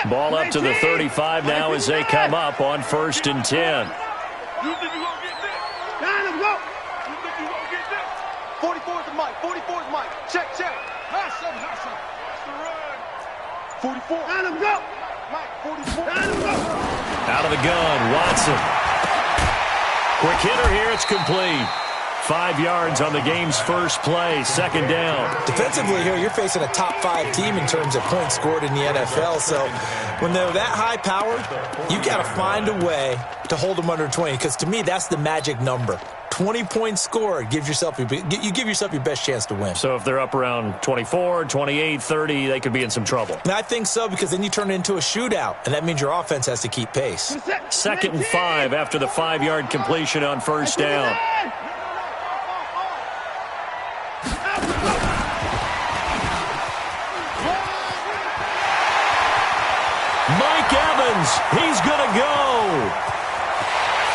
Ball up to the 35 now as they come up on 1st and 10. You think you're going to get this? Go. You think you're going to get this? 44 is the mic. 44 is the mic. Check. Nice something. That's the run. 44. Let him go. Mike, 44. Let him go. Out of the gun, Watson. Quick hitter here. It's complete. 5 yards on the game's first play, 2nd down. Defensively here, you're facing a top-5 team in terms of points scored in the NFL. So when they're that high-powered, you got to find a way to hold them under 20. Because to me, that's the magic number. 20 points scored, you give yourself your best chance to win. So if they're up around 24, 28, 30, they could be in some trouble. And I think so, because then you turn it into a shootout, and that means your offense has to keep pace. 2nd and 5 after the 5-yard completion on 1st down. Mike Evans, he's going to go.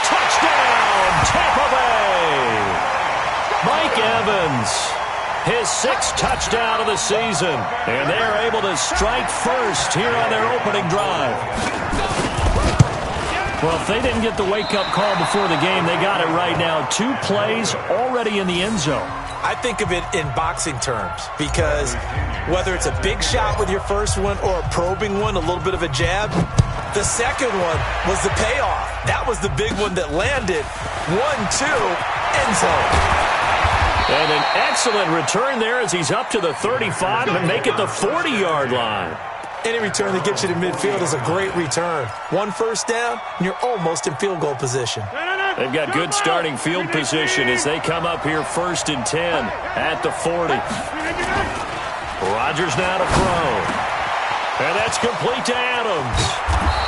Touchdown, Tampa Bay. Mike Evans, his 6th touchdown of the season. And they're able to strike first here on their opening drive. Well, if they didn't get the wake-up call before the game, they got it right now. 2 plays already in the end zone. I think of it in boxing terms, because whether it's a big shot with your first one or a probing one, a little bit of a jab, the second one was the payoff. That was the big one that landed. 1-2, end zone. And an excellent return there as he's up to the 35 and make it the 40-yard line. Any return that gets you to midfield is a great return. 1 first down, and you're almost in field goal position. They've got good starting field position as they come up here 1st and 10 at the 40. Rodgers now to throw. And that's complete to Adams.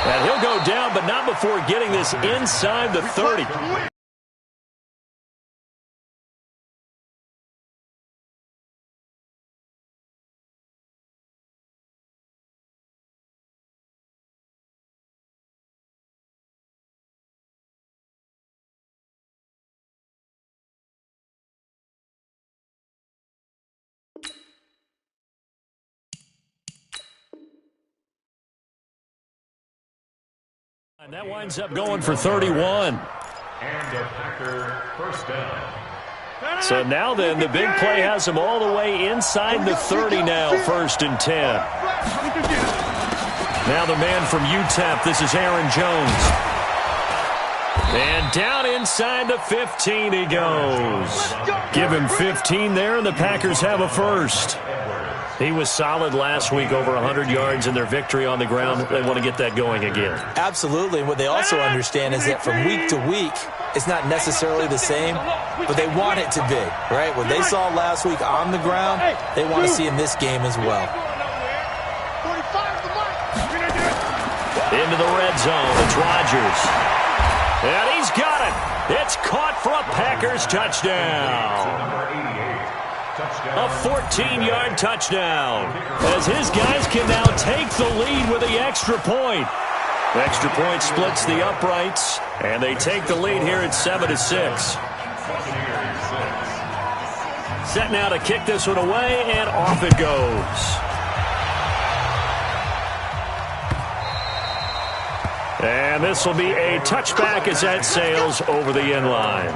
And he'll go down, but not before getting this inside the 30. And that winds up going for 31. And a Packer first down. So now then, the big play has them all the way inside the 30 now, 1st and 10. Now the man from UTEP, this is Aaron Jones. And down inside the 15 he goes. Give him 15 there, and the Packers have a first. He was solid last week, over 100 yards in their victory on the ground. They want to get that going again. Absolutely. What they also understand is that from week to week, it's not necessarily the same, but they want it to be, right? What they saw last week on the ground, they want to see in this game as well. Into the red zone. It's Rodgers. And he's got it. It's caught for a Packers touchdown. A 14-yard touchdown as his guys can now take the lead with the extra point. The extra point splits the uprights, and they take the lead here at 7-6. Set now to kick this one away, and off it goes. And this will be a touchback as that sails over the end line.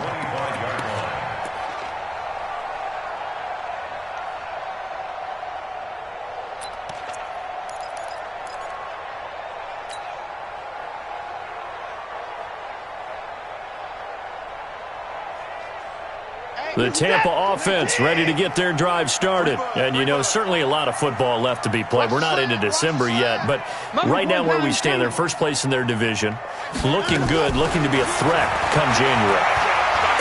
The Tampa offense ready to get their drive started. And, you know, certainly a lot of football left to be played. We're not into December yet, but right now where we stand, they're first place in their division. Looking good, looking to be a threat come January.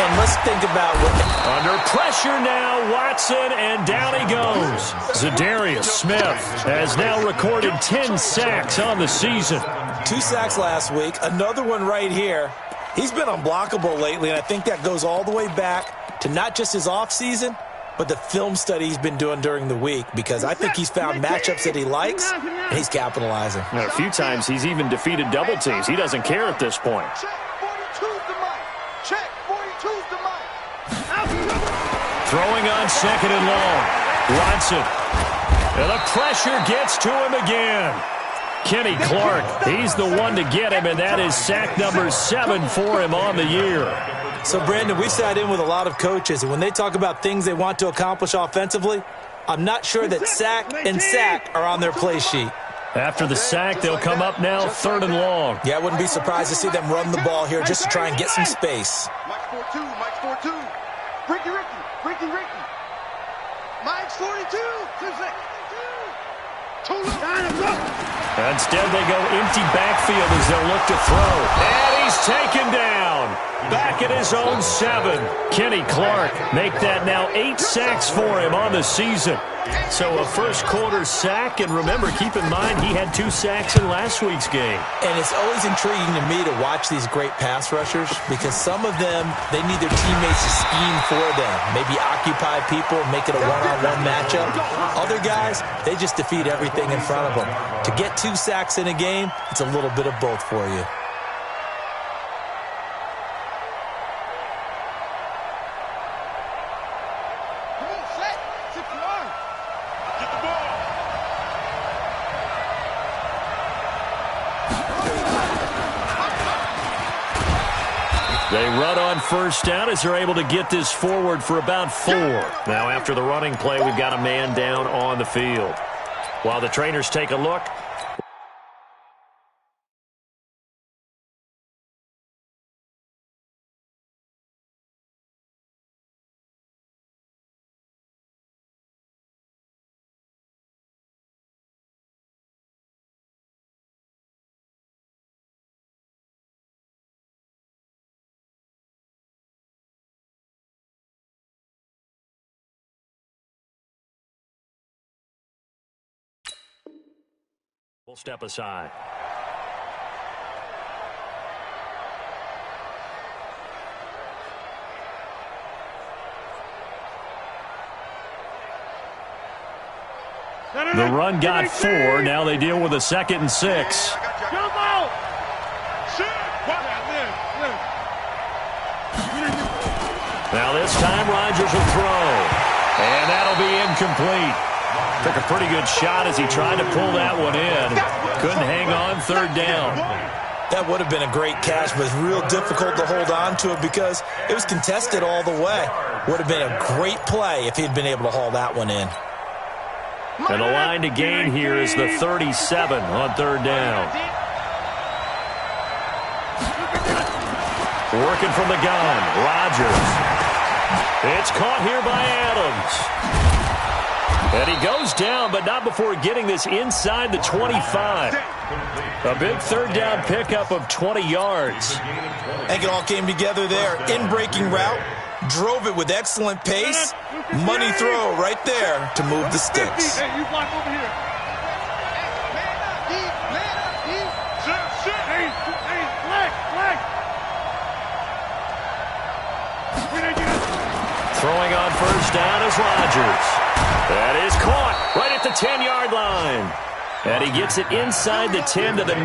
And let's think about what... Under pressure. pressure now, Watson, and down he goes. Zadarius Smith has now recorded 10 sacks on the season. 2 sacks last week, another one right here. He's been unblockable lately, and I think that goes all the way back to not just his offseason, but the film study he's been doing during the week, because I think he's found matchups that he likes, and he's capitalizing. And a few times he's even defeated double teams. He doesn't care at this point. Check 42's the mic. Check 42's the mic. Throwing on 2nd and long. Watson. And the pressure gets to him again. Kenny Clark, he's the one to get him, and that is sack number 7 for him on the year. So, Brandon, we sat in with a lot of coaches, and when they talk about things they want to accomplish offensively, I'm not sure that sack and sack are on their play sheet. After the sack, they'll come up now 3rd and long. Yeah, I wouldn't be surprised to see them run the ball here just to try and get some space. Mike's 4-2, Mike's 4-2. Ricky. Mike's 42. Instead, they go empty backfield as they'll look to throw. And he's taken down. Back at his own 7. Kenny Clark make that now 8 sacks for him on the season. So a first quarter sack, and remember, keep in mind, he had 2 sacks in last week's game. And it's always intriguing to me to watch these great pass rushers, because some of them, they need their teammates to scheme for them. Maybe occupy people, make it a one-on-one matchup. Other guys, they just defeat everything in front of them. To get 2 sacks in a game, it's a little bit of both for you. They run on first down as they're able to get this forward for about 4. Now after the running play, we've got a man down on the field. While the trainers take a look, we'll step aside. The run got 4. Now they deal with a 2nd and 6. Now this time Rodgers will throw. And that'll be incomplete. Took a pretty good shot as he tried to pull that one in. Couldn't hang on 3rd down. That would have been a great catch, but it's real difficult to hold on to it because it was contested all the way. Would have been a great play if he'd been able to haul that one in. And the line to gain here is the 37 on 3rd down. Working from the gun, Rodgers. It's caught here by Adams. And he goes down, but not before getting this inside the 25. A big 3rd down pickup of 20 yards. I think it all came together there. In-breaking route, drove it with excellent pace. Money throw right there to move the sticks. Hey, you block over here. Throwing on first down is Rodgers. That is caught right at the 10-yard line. And he gets it inside the 10 to the 9.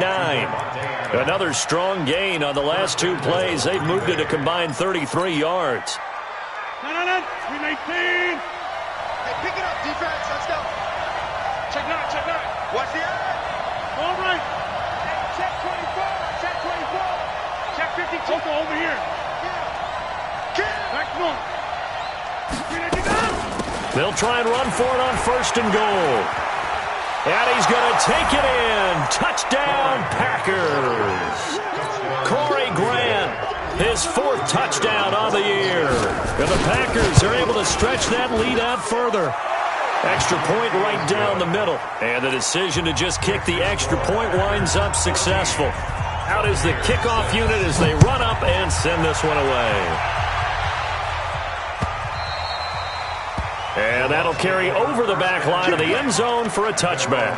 Another strong gain on the last 2 plays. They've moved it a combined 33 yards. 319. Hey, pick it up, defense. Let's go. Check 9, check 9. Watch the eye. All right. Check 24, check 24. Check 52. Also over here. Yeah. Back north. They'll try and run for it on 1st and goal. And he's going to take it in. Touchdown, Packers. Corey Grant, his 4th touchdown on the year. And the Packers are able to stretch that lead out further. Extra point right down the middle. And the decision to just kick the extra point winds up successful. Out is the kickoff unit as they run up and send this one away. And that'll carry over the back line of the end zone for a touchback.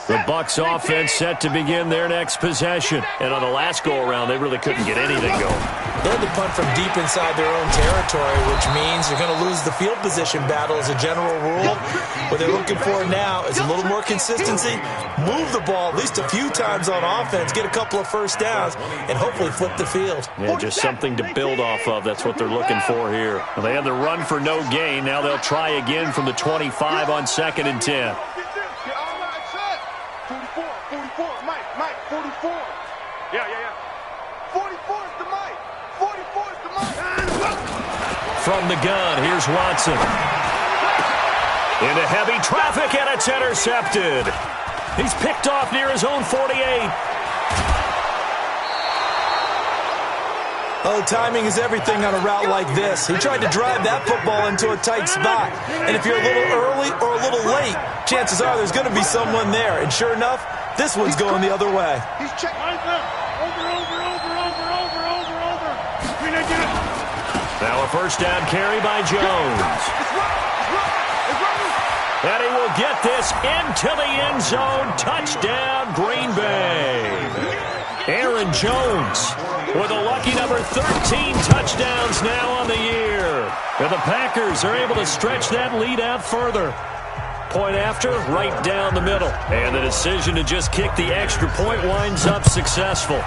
The Bucs offense set to begin their next possession. And on the last go-around, they really couldn't get anything going. They had to punt from deep inside their own territory, which means you're going to lose the field position battle as a general rule. What they're looking for now is a little more consistency, move the ball at least a few times on offense, get a couple of first downs, and hopefully flip the field. Yeah, just something to build off of. That's what they're looking for here. Well, they had the run for no gain. Now they'll try again from the 25 on 2nd and 10. 44, Mike, 44. Yeah. 44 is the Mike. 44 is the Mike. From the gun, here's Watson. Into heavy traffic, and it's intercepted. He's picked off near his own 48. Oh, timing is everything on a route like this. He tried to drive that football into a tight spot. And if you're a little early or a little late, chances are there's going to be someone there. And sure enough, this one's going the other way. He's checking. Over. Now a first down carry by Jones. And he will get this into the end zone. Touchdown, Green Bay. Aaron Jones with a lucky number 13 touchdowns now on the year. And the Packers are able to stretch that lead out further. Point after, right down the middle. And the decision to just kick the extra point winds up successful.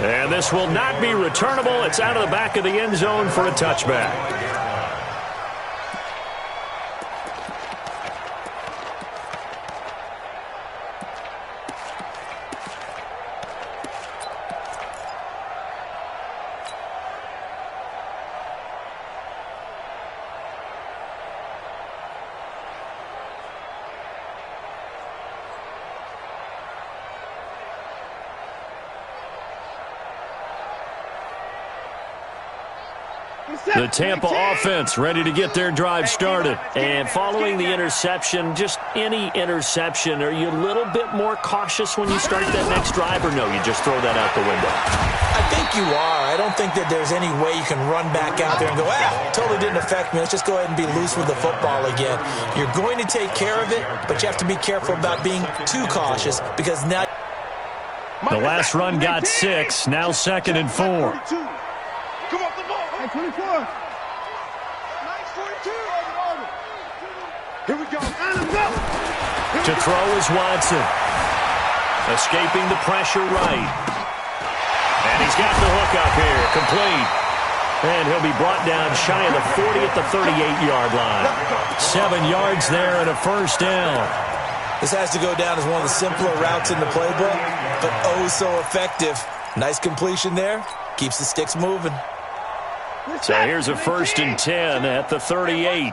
And this will not be returnable. It's out of the back of the end zone for a touchback. The Tampa offense ready to get their drive started. And following the interception, just any interception, are you a little bit more cautious when you start that next drive, or no, you just throw that out the window? I think you are. I don't think that there's any way you can run back out there and go, totally didn't affect me. Let's just go ahead and be loose with the football again. You're going to take care of it, but you have to be careful about being too cautious because now... The last run got 6, now 2nd and 4. Come off the ball. Hey, 24. Nice 42. Here we go. To throw is Watson. Escaping the pressure right. And he's got the hook up here. Complete. And he'll be brought down shy of the 40 at the 38-yard line. 7 yards there and a first down. This has to go down as one of the simpler routes in the playbook, but oh so effective. Nice completion there. Keeps the sticks moving. So here's a 1st and 10 at the 38.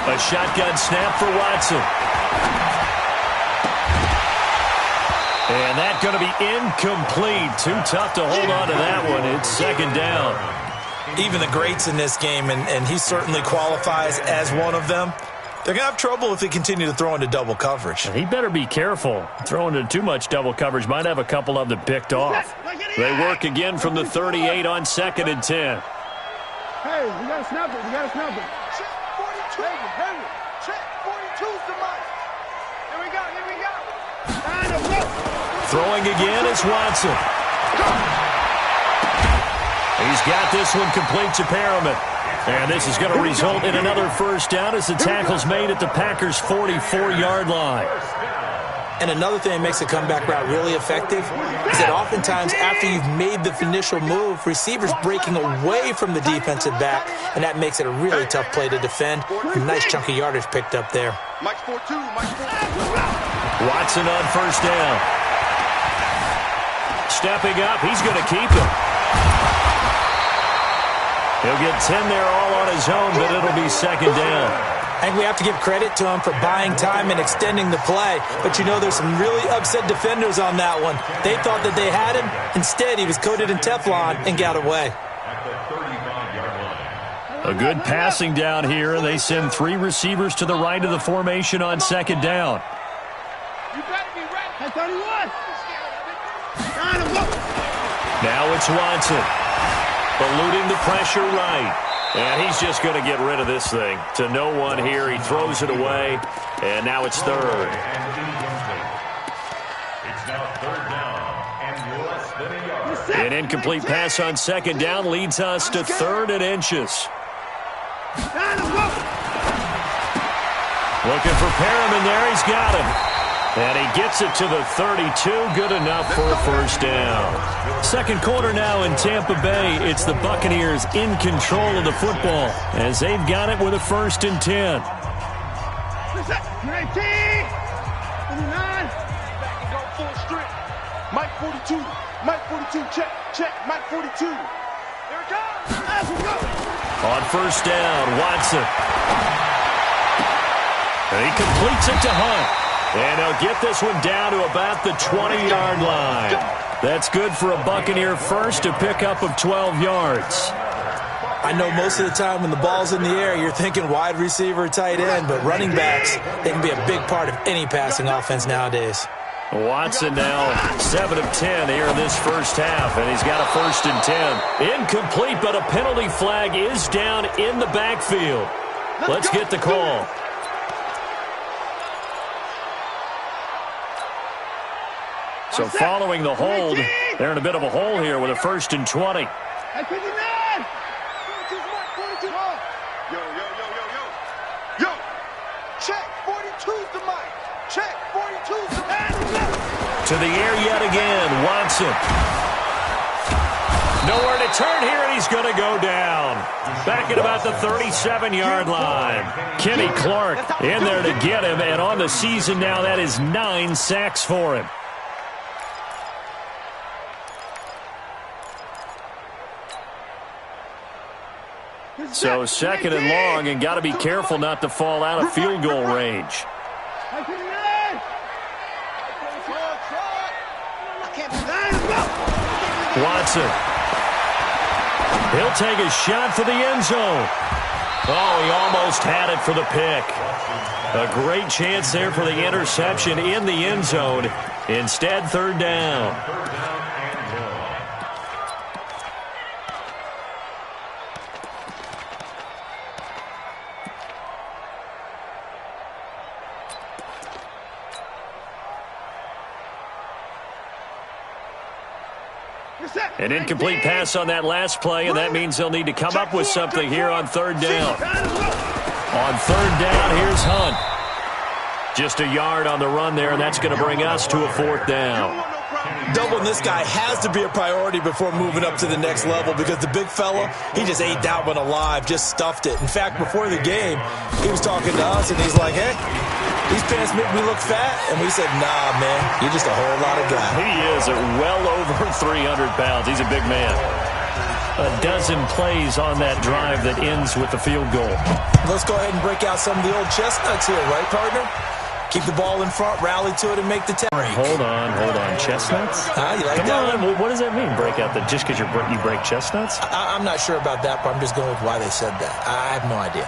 A shotgun snap for Watson. And that's going to be incomplete. Too tough to hold on to that one. It's 2nd down. Even the greats in this game, and he certainly qualifies as one of them, they're going to have trouble if they continue to throw into double coverage. He better be careful. Throwing into too much double coverage might have a couple of them picked off. They work again from the 38 on 2nd and 10. Hey, we got to snap it. Check 42. Check 42's the mic. Here we go. Throwing again is Watson. He's got this one complete to Perriman. And this is going to result in another first down as the tackle's made at the Packers' 44-yard line. And another thing that makes a comeback route really effective is that oftentimes after you've made the initial move, receivers breaking away from the defensive back, and that makes it a really tough play to defend. A nice chunk of yardage picked up there. Watson on first down. Stepping up, he's going to keep him. He'll get 10 there all on his own, but it'll be 2nd down. I think we have to give credit to him for buying time and extending the play. But, you know, there's some really upset defenders on that one. They thought that they had him. Instead, he was coated in Teflon and got away. A good passing down here, and they send 3 receivers to the right of the formation on second down. You better be ready. At 31. Now it's Watson. Eluding the pressure right. And he's just going to get rid of this thing. To no one here. He throws it away. And now it's third. It's now third down and less than a yard. An incomplete pass on second down leads us to 3rd and inches. Looking for Perriman there. He's got him. And he gets it to the 32. Good enough for a first down. Second quarter now in Tampa Bay. It's the Buccaneers in control of the football as they've got it with a 1st and 10. 19. 29. Back and go full strength. Mike 42. Mike 42. Check. Check. Mike 42. There it goes. On first down, Watson. And he completes it to Hunt. And they'll get this one down to about the 20-yard line. That's good for a Buccaneer first, a pickup of 12 yards. I know most of the time when the ball's in the air, you're thinking wide receiver, tight end, but running backs, they can be a big part of any passing offense nowadays. Watson now 7 of 10 here in this first half, and he's got a 1st and 10. Incomplete, but a penalty flag is down in the backfield. Let's get the call. So following the hold, they're in a bit of a hole here with a 1st and 20. Yo, check 42's the mic. Check 42's the mic. To the air yet again, Watson. Nowhere to turn here, and he's going to go down. Back at about the 37-yard line. Kenny Clark in there to get him, and on the season now, that is 9 sacks for him. So 2nd and long, and got to be careful not to fall out of field goal range. Watson. He'll take a shot for the end zone. Oh, he almost had it for the pick. A great chance there for the interception in the end zone. Instead, 3rd down. An incomplete pass on that last play, and that means they'll need to come up with something here on 3rd down. On 3rd down, here's Hunt. Just a yard on the run there, and that's going to bring us to a 4th down. Doubling this guy has to be a priority before moving up to the next level because the big fella, he just ate that one alive, just stuffed it. In fact, before the game, he was talking to us, and he's like, hey, these pants make me look fat. And we said, nah, man, you're just a whole lot of guy. He is at well over 300 pounds. He's a big man. A dozen plays on that drive that ends with the field goal. Let's go ahead and break out some of the old chestnuts here, right, partner? Keep the ball in front, rally to it, and make the break. Hold on. Chestnuts? You like Come that on. one? What does that mean, break out the just because you break chestnuts? I'm not sure about that, but I'm just going with why they said that. I have no idea.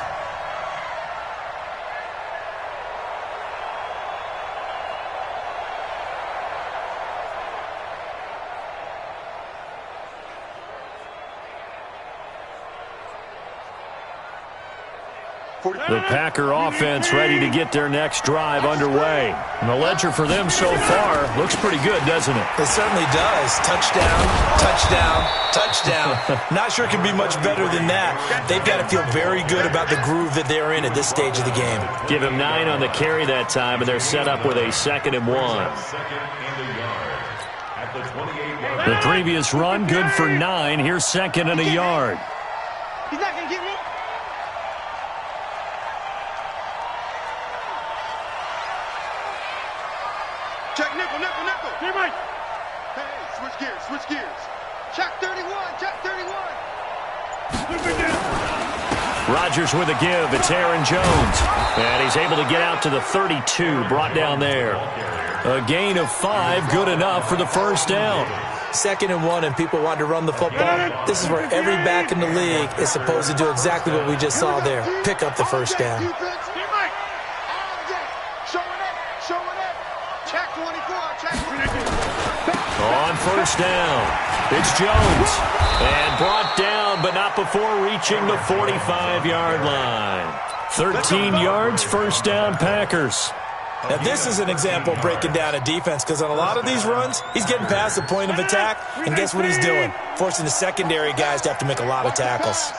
The Packer offense ready to get their next drive underway. And the ledger for them so far looks pretty good, doesn't it? It certainly does. Touchdown, touchdown, touchdown. Not sure it can be much better than that. They've got to feel very good about the groove that they're in at this stage of the game. Give him 9 on the carry that time, and they're set up with a 2nd and 1. The previous run, good for 9. Here's 2nd and a yard. He's not going to get me. Check nickel. Hey, Mike. Hey, switch gears. Check 31. Rodgers with a give. It's Aaron Jones. And he's able to get out to the 32, brought down there. A gain of 5, good enough for the first down. 2nd and 1, and people want to run the football. This is where every back in the league is supposed to do exactly what we just saw there. Pick up the first down. On first down, it's Jones. And brought down, but not before reaching the 45-yard line. 13 yards, first down, Packers. Now, this is an example of breaking down a defense, because on a lot of these runs, he's getting past the point of attack, and guess what he's doing? Forcing the secondary guys to have to make a lot of tackles.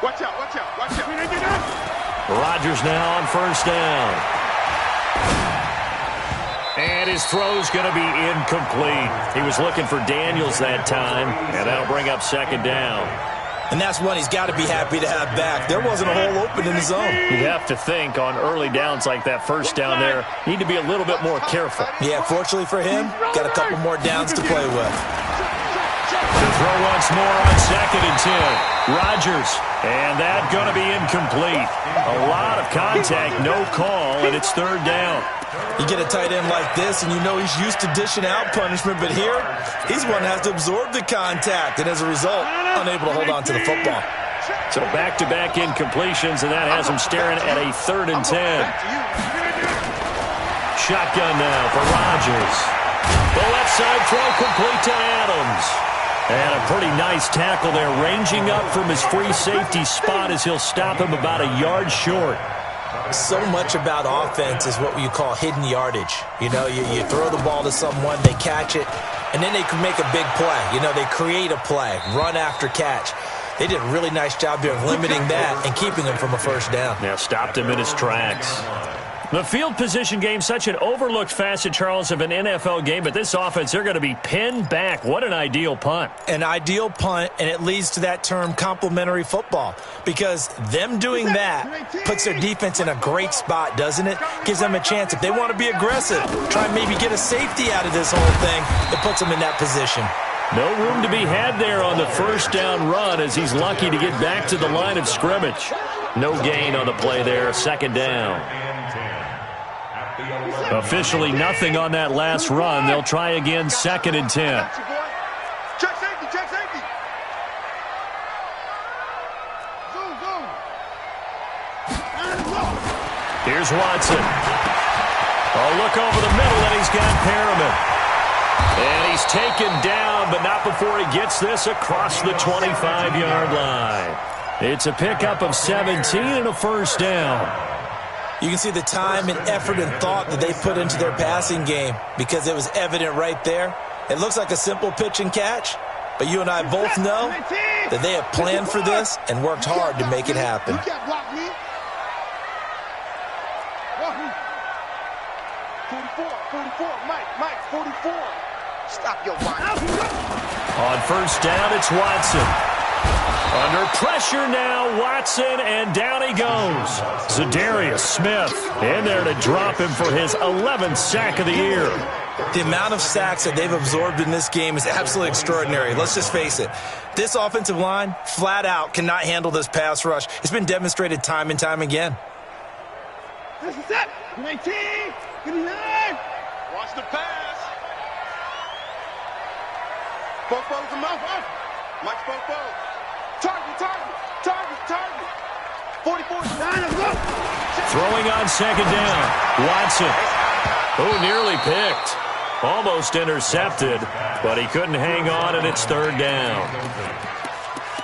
Watch out, watch out, watch out. Rodgers now on first down. And his throw's going to be incomplete. He was looking for Daniels that time, and that'll bring up 2nd down. And that's one he's got to be happy to have back. There wasn't a hole open in the zone. You'd have to think on early downs like that first down there, need to be a little bit more careful. Yeah, fortunately for him, got a couple more downs to play with. To throw once more on 2nd and 10. Rodgers, and that's going to be incomplete. A lot of contact, no call, and it's 3rd down. You get a tight end like this, and you know he's used to dishing out punishment, but here, he's one that has to absorb the contact, and as a result, unable to hold on to the football. So back-to-back incompletions, and that has him staring at a 3rd and 10. Shotgun now for Rodgers. The left side throw complete to Adams. And a pretty nice tackle there, ranging up from his free safety spot as he'll stop him about a yard short. So much about offense is what you call hidden yardage. You know, you throw the ball to someone, they catch it, and then they can make a big play. You know, they create a play, run after catch. They did a really nice job there of limiting that and keeping him from a first down. Yeah, stopped him in his tracks. The field position game, such an overlooked facet, Charles, of an NFL game, but this offense, they're going to be pinned back. What an ideal punt. An ideal punt, and it leads to that term complementary football, because them doing that puts their defense in a great spot, doesn't it? Gives them a chance. If they want to be aggressive, try and maybe get a safety out of this whole thing, it puts them in that position. No room to be had there on the first down run as he's lucky to get back to the line of scrimmage. No gain on the play there, 2nd down. Officially nothing on that last run. They'll try again, 2nd and 10. Check safety, check safety. Zoom. Here's Watson. Oh, look over the middle, and he's got Perriman. And he's taken down, but not before he gets this across the 25-yard line. It's a pickup of 17 and a first down. You can see the time and effort and thought that they put into their passing game, because it was evident right there. It looks like a simple pitch and catch, but you and I both know that they have planned for this and worked hard to make it happen. You can't block me. 44, Mike, 44. Stop your body. On first down, it's Watson. Under pressure now, Watson, and down he goes. Zadarius Smith in there to drop him for his 11th sack of the year. The amount of sacks that they've absorbed in this game is absolutely extraordinary. Let's just face it. This offensive line, flat out, cannot handle this pass rush. It's been demonstrated time and time again. This is it. 19, 29. Watch the pass. Both them off. Mike Bobo. Target. 44, 9, go. Throwing on 2nd down. Watson. Oh, nearly picked. Almost intercepted, but he couldn't hang on, and it's 3rd down.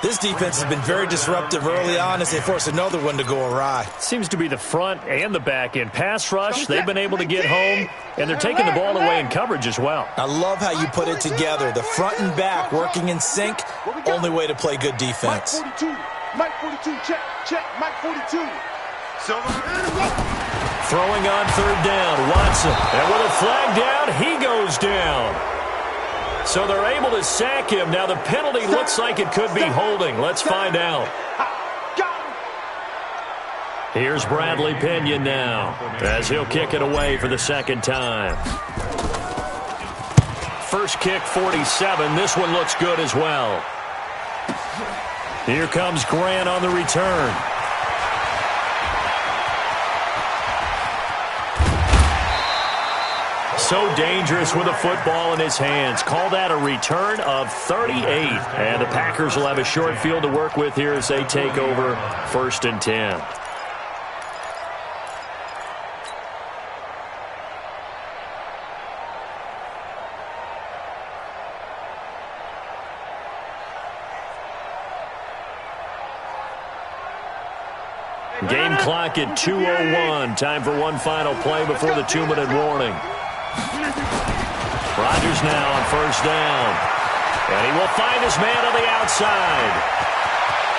This defense has been very disruptive early on as they force another one to go awry. Seems to be the front and the back end. Pass rush, they've been able to get home, and they're taking the ball away in coverage as well. I love how you put it together. The front and back working in sync, only way to play good defense. Mike 42, check, Mike 42. Throwing on 3rd down, Watson. And with a flag down, he goes down. So they're able to sack him. Now the penalty looks like it could be holding. Let's find out. Here's Bradley Pinion now as he'll kick it away for the 2nd time. First kick, 47. This one looks good as well. Here comes Grant on the return. So dangerous with a football in his hands. Call that a return of 38. And the Packers will have a short field to work with here as they take over 1st and 10. Game clock at 2:01. Time for one final play before the 2-minute warning. Rodgers now on 1st down. And he will find his man on the outside.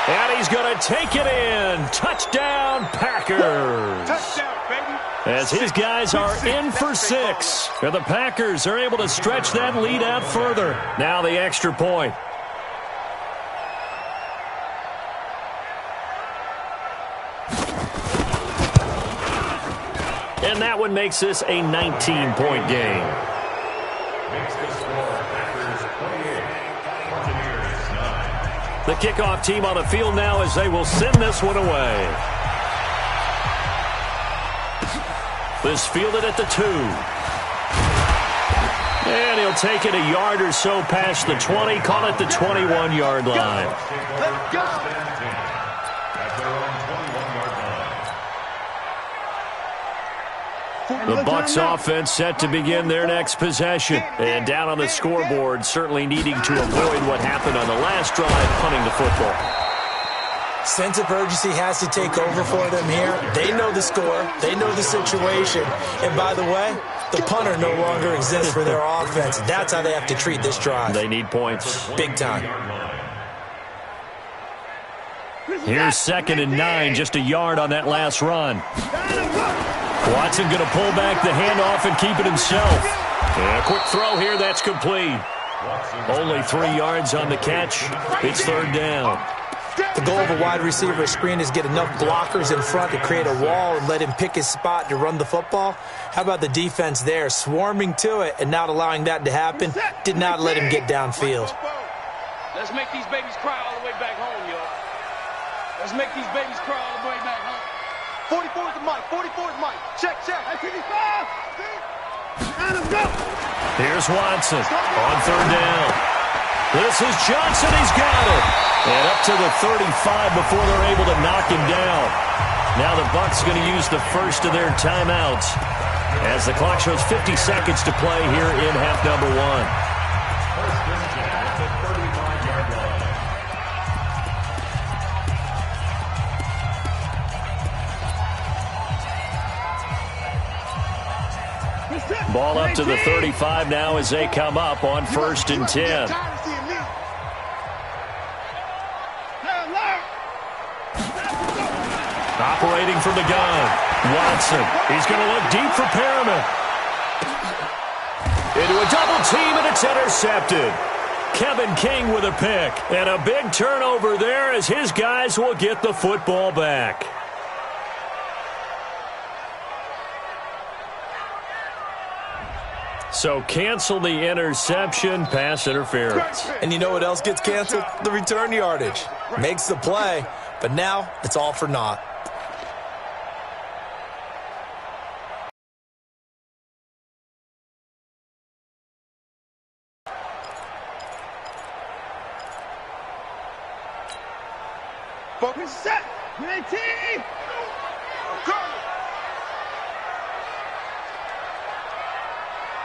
And he's going to take it in. Touchdown, Packers. Touchdown, baby. As his guys are in for 6. And the Packers are able to stretch that lead out further. Now the extra point. And that one makes this a 19-point game. Makes the score Packers 28, Buccaneers 9. The kickoff team on the field now as they will send this one away. This fielded at the 2. And he'll take it a yard or so past the 20. Call it the 21-yard line. Let's go. At their own 21-yard line. The Bucs offense set to begin their next possession. And down on the scoreboard, certainly needing to avoid what happened on the last drive, punting the football. Sense of urgency has to take over for them here. They know the score. They know the situation. And by the way, the punter no longer exists for their offense. That's how they have to treat this drive. They need points. Big time. Here's 2nd and 9, just a yard on that last run. Watson going to pull back the handoff and keep it himself. And a quick throw here, that's complete. Only 3 yards on the catch. It's 3rd down. The goal of a wide receiver screen is get enough blockers in front to create a wall and let him pick his spot to run the football. How about the defense there, swarming to it and not allowing that to happen? Did not let him get downfield. Let's make these babies cry all the way back home, y'all. Let's make these babies cry all the way back home. 44 is the mic. 44 is Mike. Check, check. That's 55. And let's go. Here's Watson on 3rd down. This is Johnson. He's got it. And up to the 35 before they're able to knock him down. Now the Bucs going to use the first of their timeouts as the clock shows 50 seconds to play here in half number 1. First and 10 at the 35-yard line. Ball up to the 35 now as they come up on 1st and 10. Operating from the gun, Watson. He's going to look deep for Perriman. Into a double team, and it's intercepted. Kevin King with a pick. And a big turnover there as his guys will get the football back. So cancel the interception, pass interference. And you know what else gets canceled? The return yardage. Makes the play, but now it's all for naught. Focus, set. 19. Go.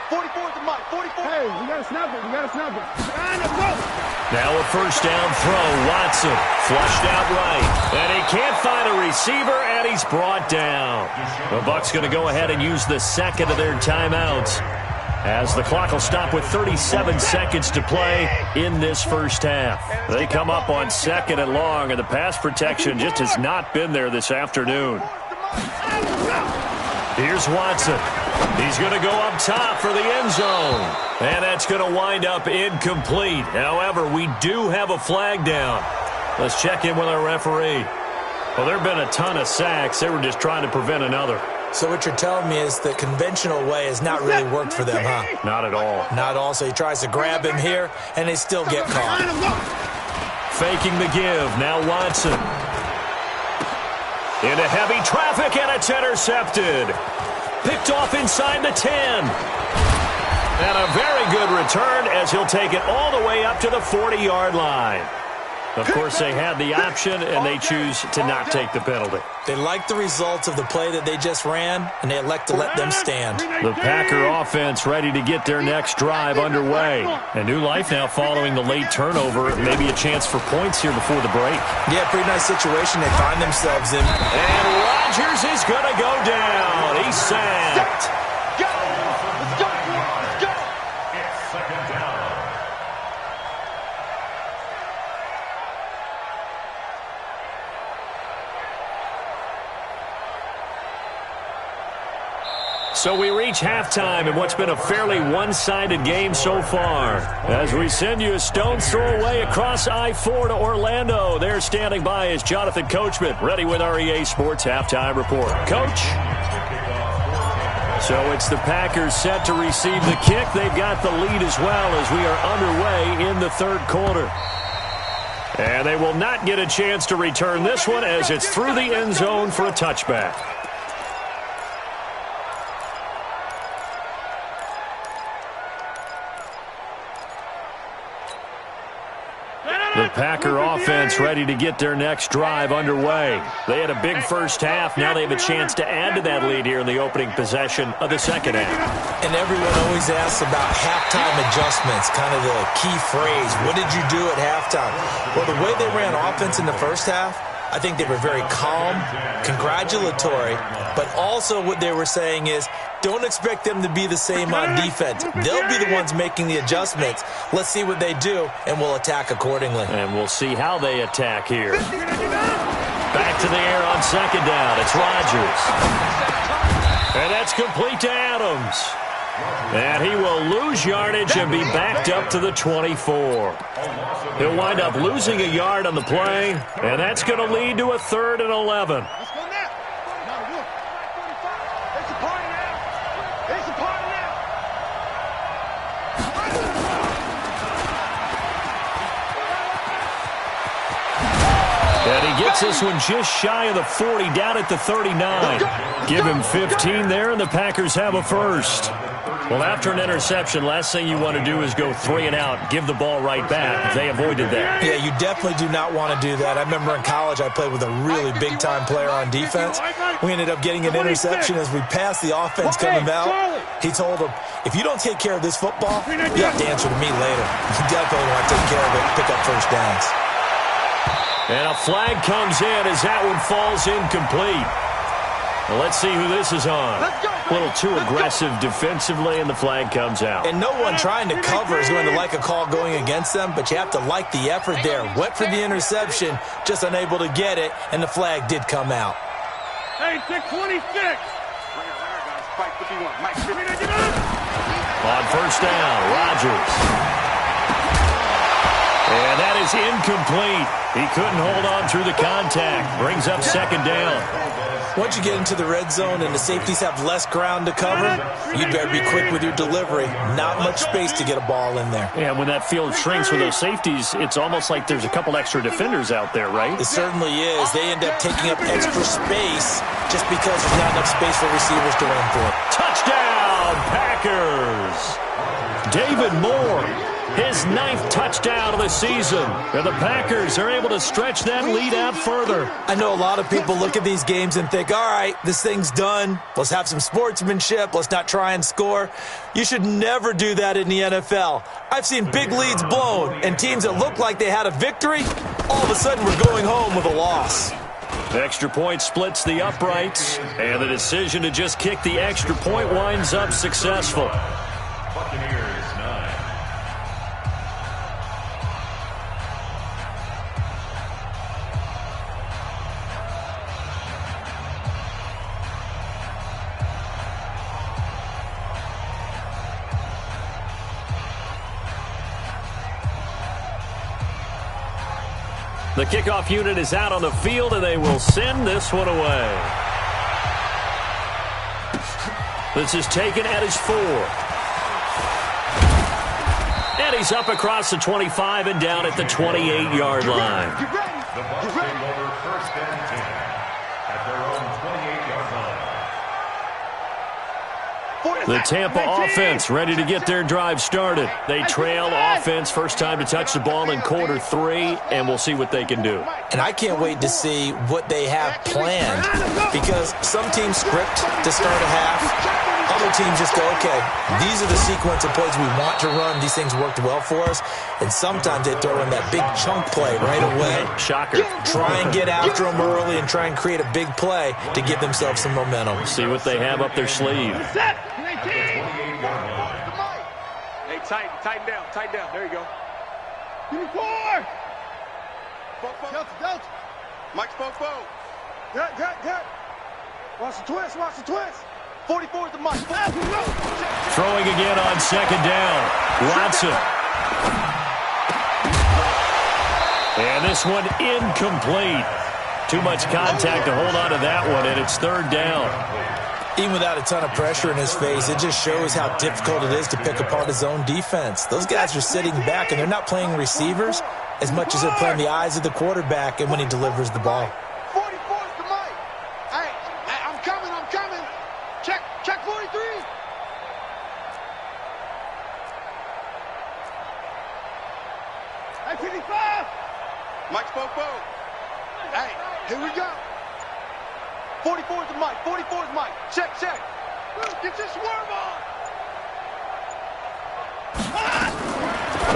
44 is the mic. 44. Hey, we got to snap it. We got to snap it. And let's go. Now a 1st down throw. Watson flushed out right. And he can't find a receiver, and he's brought down. The Bucs going to go ahead and use the 2nd of their timeouts as the clock will stop with 37 seconds to play in this first half. They come up on 2nd and long, and the pass protection just has not been there this afternoon. Here's Watson. He's going to go up top for the end zone. And that's going to wind up incomplete. However, we do have a flag down. Let's check in with our referee. Well, there have been a ton of sacks. They were just trying to prevent another. So what you're telling me is the conventional way has not really worked for them, huh? Not at all. Not at all. So he tries to grab him here, and they still get caught. faking the give. Now Watson. Into heavy traffic, and it's intercepted. Picked off inside the 10. And a very good return as he'll take it all the way up to the 40-yard line. Of course, they had the option, and they choose to not take the penalty. They like the results of the play that they just ran, and they elect to let them stand. The Packer offense ready to get their next drive underway. A new life now following the late turnover. Maybe a chance for points here before the break. Yeah, pretty nice situation they find themselves in. And Rodgers is going to go down. He's sacked. So we reach halftime in what's been a fairly one-sided game so far. As we send you a stone's throw away across I-4 to Orlando. There standing by is Jonathan Coachman, ready with our EA Sports Halftime Report. Coach? So it's the Packers set to receive the kick. They've got the lead as well as we are underway in the third quarter. And they will not get a chance to return this one as it's through the end zone for a touchback. The Packer offense ready to get their next drive underway. They had a big first half. Now they have a chance to add to that lead here in the opening possession of the second half. And everyone always asks about halftime adjustments, kind of the key phrase. What did you do at halftime? Well, the way they ran offense in the first half, I think they were very calm, congratulatory, but also what they were saying is, don't expect them to be the same on defense. They'll be the ones making the adjustments. Let's see what they do, and we'll attack accordingly. And we'll see how they attack here. Back to the air on second down. It's Rodgers. And that's complete to Adams. And he will lose yardage and be backed up to the 24. He'll wind up losing a yard on the play, and that's going to lead to a 3rd and 11. Let's go now. Not a wolf. 45. It's a party now. It's a party now. And he gets this one just shy of the 40, down at the 39. Give him 15 there, and the Packers have a first. Well, after an interception, last thing you want to do is go 3 and out, give the ball right back. They avoided that. Yeah, you definitely do not want to do that. I remember in college I played with a really big-time player on defense. We ended up getting an interception as we passed the offense coming out. He told him, if you don't take care of this football, you have to answer to me later. You definitely want to take care of it and pick up first downs. And a flag comes in as that one falls incomplete. Well, let's see who this is on. A little too aggressive defensively, and the flag comes out. And no one trying to cover is going to like a call going against them, but you have to like the effort there. Went for the interception, just unable to get it, and the flag did come out. Hey, 626. On first down, Rodgers. And that is incomplete. He couldn't hold on through the contact. Brings up second down. Once you get into the red zone and the safeties have less ground to cover, you'd better be quick with your delivery. Not much space to get a ball in there. Yeah, when that field shrinks with those safeties, it's almost like there's a couple extra defenders out there, right? It certainly is. They end up taking up extra space just because there's not enough space for receivers to run for. Touchdown, Packers! David Moore, his 9th touchdown of the season. And the Packers are able to stretch that lead out further. I know a lot of people look at these games and think, all right, this thing's done. Let's have some sportsmanship. Let's not try and score. You should never do that in the NFL. I've seen big leads blown and teams that look like they had a victory, all of a sudden we're going home with a loss. Extra point splits the uprights, and the decision to just kick the extra point winds up successful. Buccaneers 9. The kickoff unit is out on the field, and they will send this one away. This is taken at his 4. And he's up across the 25 and down at the 28-yard line. Get ready. The Bucs take over first and 10 at their own 28-yard line. The Tampa offense ready to get their drive started. They trail offense first time to touch the ball in quarter 3, and we'll see what they can do. And I can't wait to see what they have planned, because some teams script to start a half. Other teams just go, okay, these are the sequence of plays we want to run. These things worked well for us. And sometimes they throw in that big chunk play right away. Shocker. Try and get after them early and try and create a big play to give themselves some momentum. See what they have up their sleeve. Hey, tighten down. There you go. Unicorn! Delta. Mike's Fofo. Good. Watch the twist. 44 is the Mike. Throwing again on second down. Watson. And this one incomplete. Too much contact to hold on to that one, and it's third down. Even without a ton of pressure in his face, it just shows how difficult it is to pick apart his own defense. Those guys are sitting back, and they're not playing receivers as much as they're playing the eyes of the quarterback and when he delivers the ball. 44 is the Mike. Hey, I'm coming. Check 43. Hey, 55. Mike's Fofo. Hey, here we go. 44 is the Mike. Check. Get your swerve on.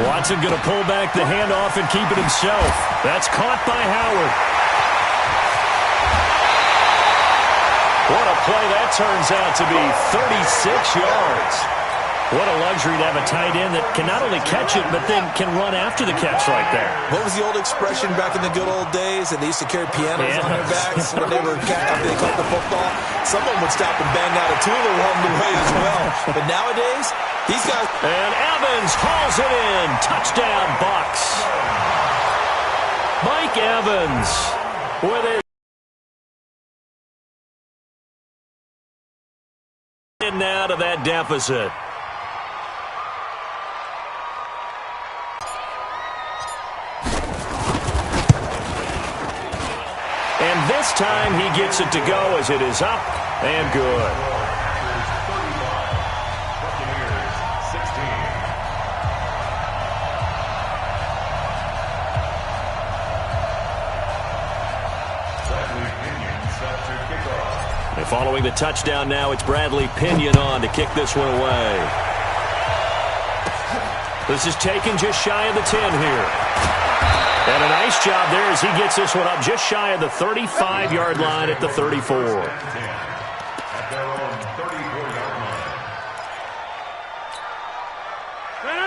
Watson going to pull back the handoff and keep it himself. That's caught by Howard. What a play that turns out to be, 36 yards. What a luxury to have a tight end that can not only catch it, but then can run after the catch like that. What was the old expression back in the good old days that they used to carry pianos on their backs when they were after they caught the football? Someone would stop and bang out a tool along the way as well. But nowadays, these guys... And Evans hauls it in. Touchdown, Bucs. Mike Evans with it. And now to that deficit. And this time he gets it to go as it is up and good. And following the touchdown now, it's Bradley Pinion on to kick this one away. This is taken just shy of the 10 here. And a nice job there as he gets this one up just shy of the 35-yard line at the 34.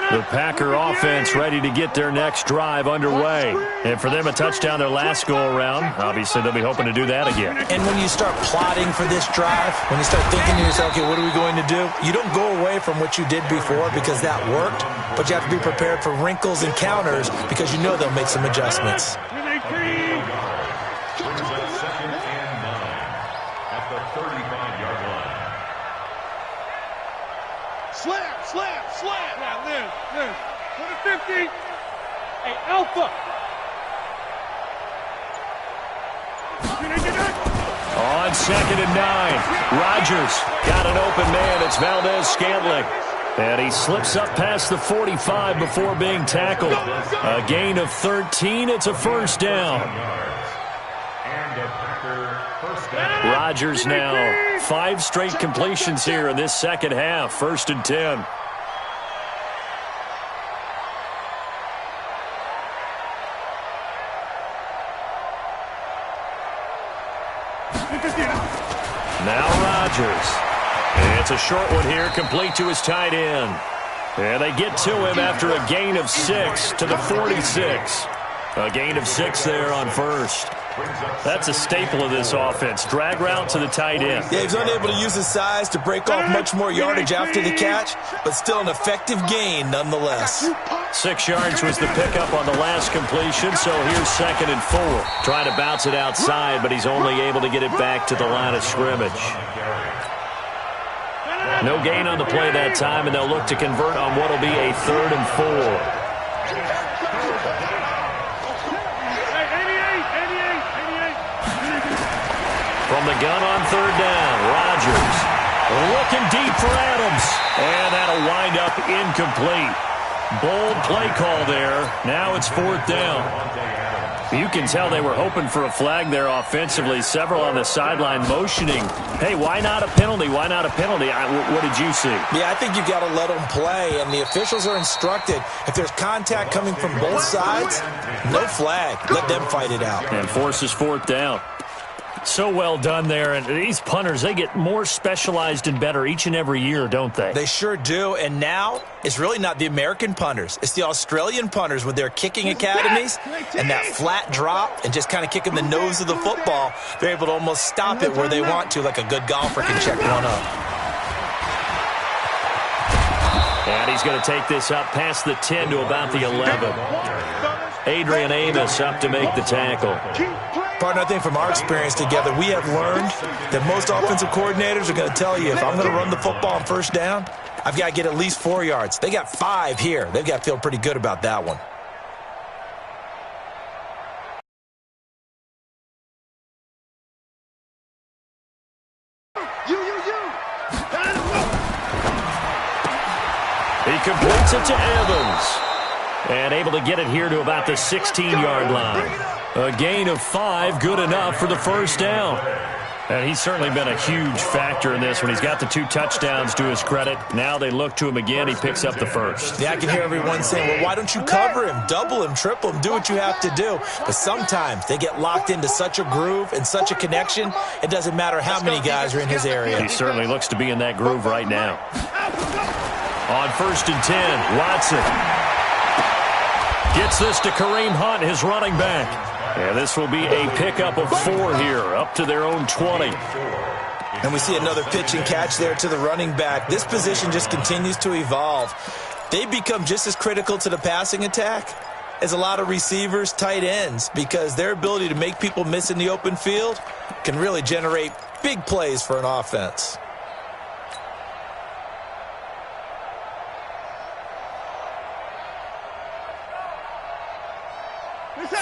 The Packer offense ready to get their next drive underway. And for them, a touchdown their last go-around. Obviously, they'll be hoping to do that again. And when you start plotting for this drive, when you start thinking to yourself, okay, what are we going to do? You don't go away from what you did before because that worked, but you have to be prepared for wrinkles and counters because you know they'll make some adjustments. Brings up second and 9 at the 35-yard line. Slam. Now, Liz. Put it 50. Hey, Alpha. On second and 9, Rodgers got an open man. It's Valdez-Scantling. And he slips up past the 45 before being tackled. A gain of 13. It's a first down. And a Packer first down. Rodgers now 5 straight completions here in this second half. First and 10. Now Rodgers. It's a short one here, complete to his tight end. And they get to him after a gain of 6 to the 46. A gain of 6 there on first. That's a staple of this offense. Drag route to the tight end. Yeah, he's unable to use his size to break off much more yardage after the catch, but still an effective gain nonetheless. 6 yards was the pickup on the last completion, so here's second and 4. Trying to bounce it outside, but he's only able to get it back to the line of scrimmage. No gain on the play that time, and they'll look to convert on what will be a 3rd and 4. From the gun on 3rd down, Rodgers looking deep for Adams. And that'll wind up incomplete. Bold play call there. Now it's 4th down. You can tell they were hoping for a flag there offensively. Several on the sideline motioning, hey, why not a penalty? Why not a penalty? What did you see? Yeah, I think you've got to let them play, and the officials are instructed if there's contact coming from both sides, no flag. Let them fight it out. And forces 4th down. So well done there. And these punters, they get more specialized and better each and every year, don't they? They sure do. And now it's really not the American punters. It's the Australian punters with their kicking academies and that flat drop and just kind of kicking the nose of the football. They're able to almost stop it where they want to, like a good golfer can check one up. And he's going to take this up past the 10 to about the 11. Adrian Amos up to make the tackle. Partner, I think from our experience together, we have learned that most offensive coordinators are going to tell you, if I'm going to run the football on 1st down, I've got to get at least 4 yards. They got 5 here. They've got to feel pretty good about that one. He completes it to Evans. And able to get it here to about the 16-yard line. A gain of 5, good enough for the 1st down. And he's certainly been a huge factor in this when he's got the 2 touchdowns to his credit. Now they look to him again. He picks up the 1st. Yeah, I can hear everyone saying, well, why don't you cover him, double him, triple him, do what you have to do. But sometimes they get locked into such a groove and such a connection, it doesn't matter how many guys are in his area. He certainly looks to be in that groove right now. On 1st and 10, Watson gets this to Kareem Hunt, his running back. And this will be a pickup of 4 here, up to their own 20. And we see another pitch and catch there to the running back. This position just continues to evolve. They become just as critical to the passing attack as a lot of receivers, tight ends, because their ability to make people miss in the open field can really generate big plays for an offense.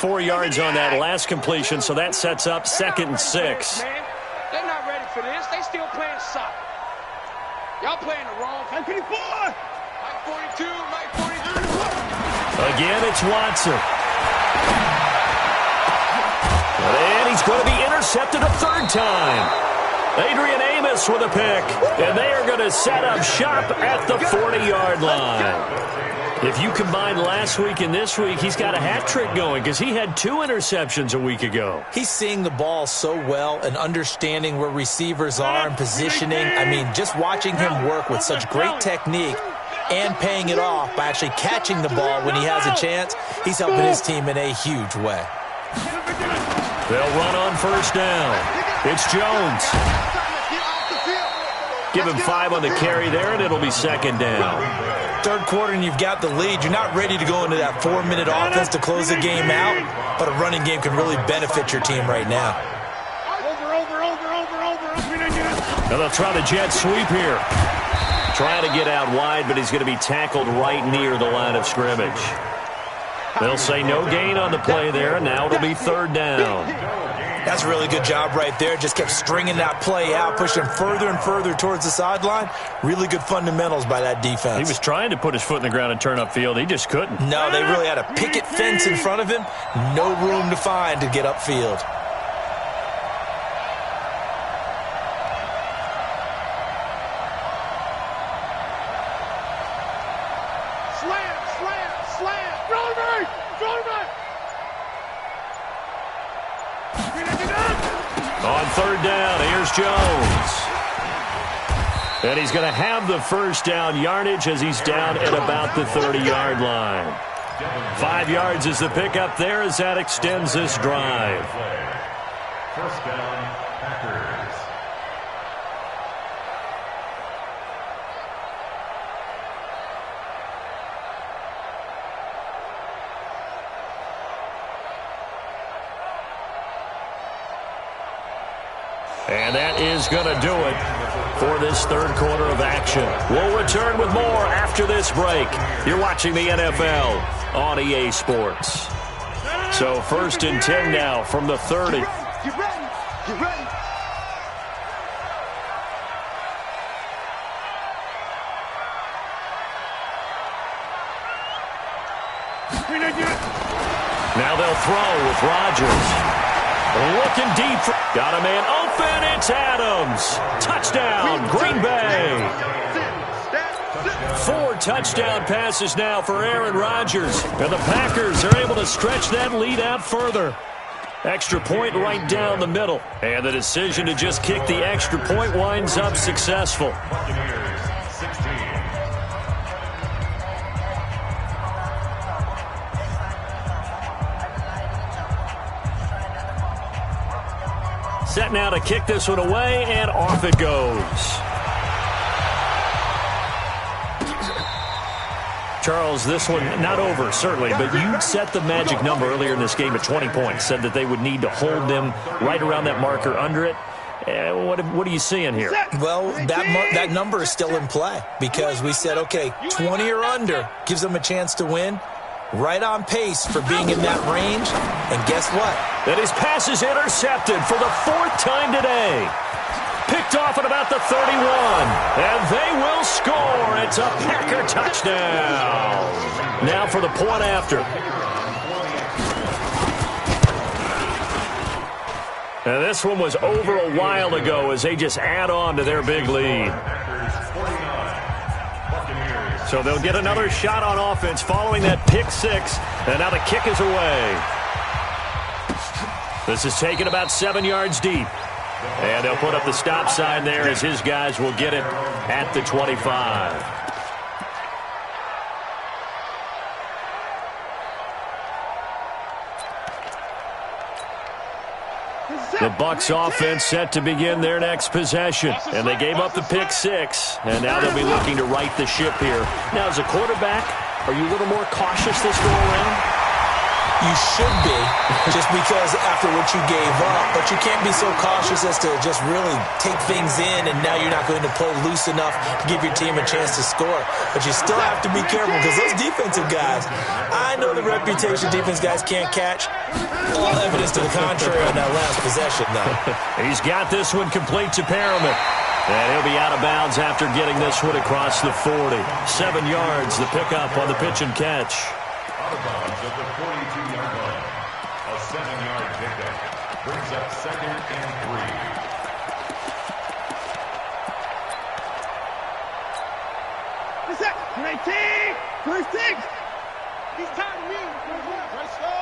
Four yards on that last completion, so that sets up 2nd and 6. They're not ready for this. They still playing soccer. Y'all playing the wrong. Mike 42, Mike 42. Again, it's Watson. And he's going to be intercepted a 3rd time. Adrian Amos with a pick. And they are going to set up shop at the 40-yard line. If you combine last week and this week, he's got a hat trick going because he had 2 interceptions a week ago. He's seeing the ball so well and understanding where receivers are and positioning. I mean, just watching him work with such great technique and paying it off by actually catching the ball when he has a chance, he's helping his team in a huge way. They'll run on 1st down. It's Jones. Give him 5 on the carry there, and it'll be 2nd down. 3rd quarter and you've got the lead. You're not ready to go into that 4-minute offense to close the game out, but a running game can really benefit your team right now. Now they'll try the jet sweep here. Trying to get out wide, but he's going to be tackled right near the line of scrimmage. They'll say no gain on the play there, and now it'll be 3rd down. That's a really good job right there. Just kept stringing that play out, pushing further and further towards the sideline. Really good fundamentals by that defense. He was trying to put his foot in the ground and turn upfield. He just couldn't. No, they really had a picket fence in front of him. No room to find to get upfield. On 3rd down, here's Jones. And he's going to have the 1st down yardage as he's down at about the 30-yard line. 5 yards is the pickup there as that extends this drive. 1st down, Packers. And that is going to do it. for this third quarter of action. We'll return with more after this break. You're watching the NFL on EA Sports. So 1st and 10 now from the 30. Get ready. Get ready. Now they'll throw with Rodgers. Looking deep. Got a man open. It's Adams. Touchdown, Green Bay. 4 touchdown passes now for Aaron Rodgers. And the Packers are able to stretch that lead out further. Extra point right down the middle. And the decision to just kick the extra point winds up successful. Set now to kick this one away, and off it goes. Charles, this one not over, certainly, but you set the magic number earlier in this game at 20 points, said that they would need to hold them right around that marker under it. What are you seeing here? Well, that number is still in play because we said, okay, 20 or under gives them a chance to win. Right on pace for being in that range. And guess what? And his pass is intercepted for the 4th time today. Picked off at about the 31. And they will score. It's a Packer touchdown. Now for the point after. And this one was over a while ago as they just add on to their big lead. So they'll get another shot on offense following that pick 6. And now the kick is away. This is taken about 7 yards deep. And they'll put up the stop sign there as his guys will get it at the 25. The Bucs offense set to begin their next possession. And they gave up the pick 6. And now they'll be looking to right the ship here. Now, as a quarterback, are you a little more cautious this go around? You should be, just because after what you gave up. But you can't be so cautious as to just really take things in, and now you're not going to play loose enough to give your team a chance to score. But you still have to be careful because those defensive guys, I know the reputation defense guys can't catch. All evidence to the contrary on that last possession, though. He's got this one complete to Perriman. And he'll be out of bounds after getting this one across the 40. 7 yards, the pickup on the pitch and catch. Out of bounds at the 42-yard line. A 7-yard pickup brings up 2nd and 3. What's that? 19! First 6! He's tired of you. Let's go.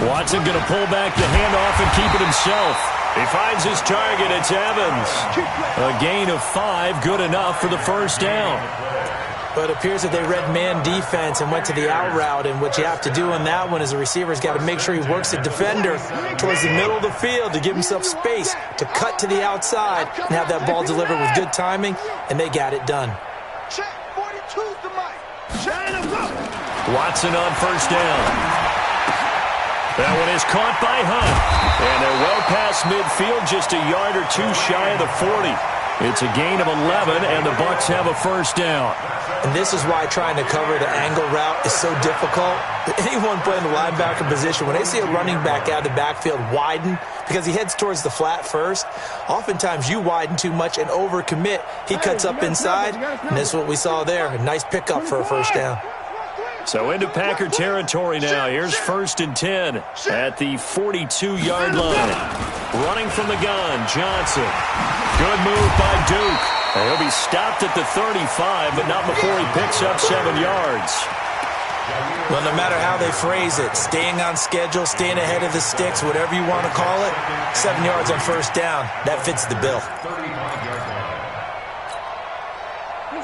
Watson going to pull back the handoff and keep it himself. He finds his target. It's Evans. A gain of 5, good enough for the first down. But it appears that they read man defense and went to the out route. And what you have to do on that one is the receiver's got to make sure he works the defender towards the middle of the field to give himself space to cut to the outside and have that ball delivered with good timing. And they got it done. Check. 42's the mic. Shine him up. Watson on first down. That one is caught by Hunt. And they're well past midfield, just a yard or 2 shy of the 40. It's a gain of 11, and the Bucs have a first down. And this is why trying to cover the angle route is so difficult. Anyone playing the linebacker position, when they see a running back out of the backfield widen, because he heads towards the flat first, oftentimes you widen too much and overcommit. He cuts up inside, and this is what we saw there. A nice pickup for a first down. So into Packer territory now. Here's 1st and 10 at the 42-yard line. Running from the gun, Johnson. Good move by Duke. And he'll be stopped at the 35, but not before he picks up 7 yards. Well, no matter how they phrase it, staying on schedule, staying ahead of the sticks, whatever you want to call it, 7 yards on first down, that fits the bill.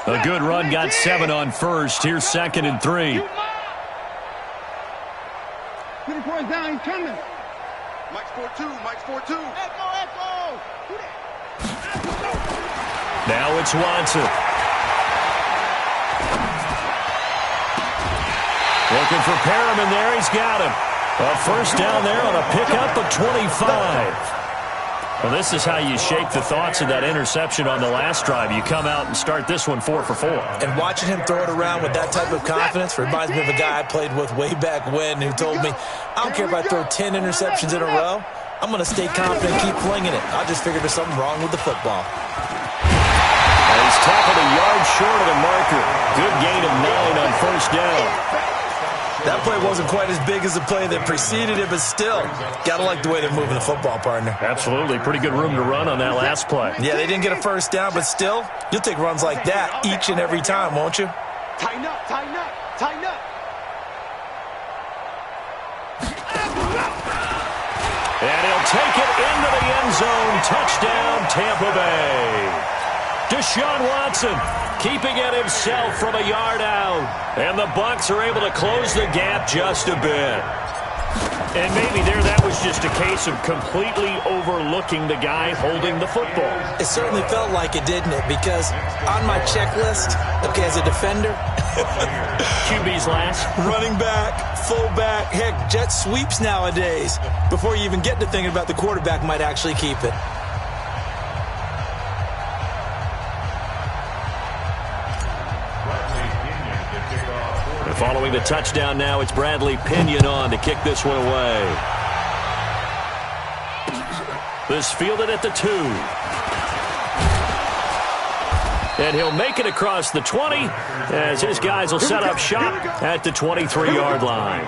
A good run, got 7 on first. Here's 2nd and 3. 20 points down, he's coming. Mike's 4-2, Mike's 4-2. Echo, echo. Now it's Watson. Looking for Perriman there. He's got him. A first down there on a pickup of 25. Well, this is how you shake the thoughts of that interception on the last drive. You come out and start this one 4 for 4. And watching him throw it around with that type of confidence reminds me of a guy I played with way back when who told me, I don't care if I throw 10 interceptions in a row, I'm going to stay confident and keep flinging it. I just figured there's something wrong with the football. And he's tackled a yard short of the marker. Good gain of 9 on first down. That play wasn't quite as big as the play that preceded it, but still, got to like the way they're moving the football, partner. Absolutely. Pretty good room to run on that last play. Yeah, they didn't get a first down, but still, you'll take runs like that each and every time, won't you? Tighten up, tighten up, tighten up. And he'll take it into the end zone. Touchdown, Tampa Bay. Deshaun Watson keeping it himself from a yard out. And the Bucs are able to close the gap just a bit. And maybe that was just a case of completely overlooking the guy holding the football. It certainly felt like it, didn't it? Because on my checklist, okay, as a defender, QB's last. running back, fullback, heck, jet sweeps nowadays. Before you even get to thinking about the quarterback might actually keep it. Following the touchdown now, it's Bradley Pinion on to kick this one away. This fielded at the 2. And he'll make it across the 20 as his guys will set up shop at the 23-yard line.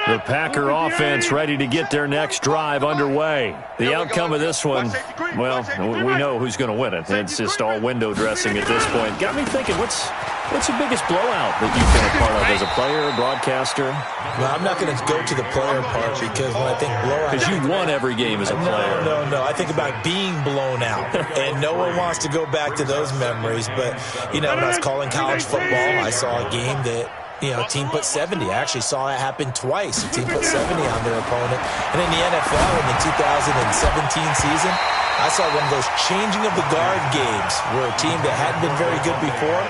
The Packer offense ready to get their next drive underway. The outcome of this one, well, we know who's going to win it. It's just all window dressing at this point. Got me thinking, what's the biggest blowout that you've been a part of as a player, broadcaster? Well, I'm not going to go to the player part because when I think blowout... Because you won every game as a player. No. I think about being blown out. And no one wants to go back to those memories. But, when I was calling college football, I saw a game that... team put 70. I actually saw that happen twice. A team put 70 on their opponent. And in the NFL in the 2017 season, I saw one of those changing of the guard games where a team that hadn't been very good before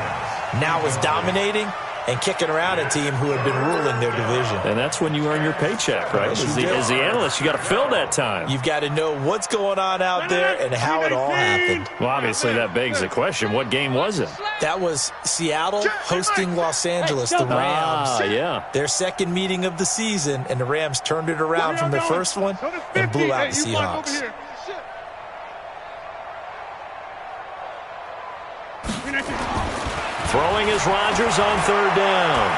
now was dominating and kicking around a team who had been ruling their division. And that's when you earn your paycheck, right? Yes, as the analyst, you got to fill that time. You've got to know what's going on out there and how it all happened. Well, obviously, that begs the question, what game was it? That was Seattle hosting Los Angeles, the Rams. Yeah. Their second meeting of the season, and the Rams turned it around from their first one and blew out the Seahawks. Throwing is Rodgers on third down.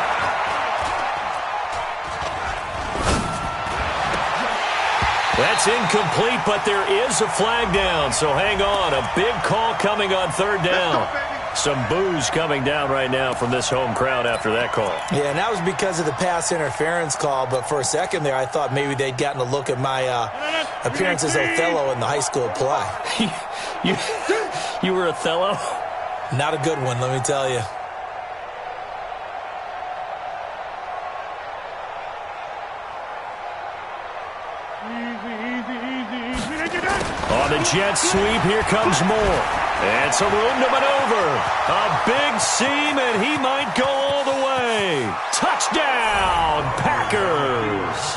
That's incomplete, but there is a flag down, so hang on. A big call coming on third down. Some boos coming down right now from this home crowd after that call. Yeah, and that was because of the pass interference call, but for a second there I thought maybe they'd gotten a look at my appearance as Othello in the high school play. You were Othello? Not a good one, let me tell you. On the jet sweep, here comes Moore. And some room to maneuver. A big seam, and he might go all the way. Touchdown, Packers.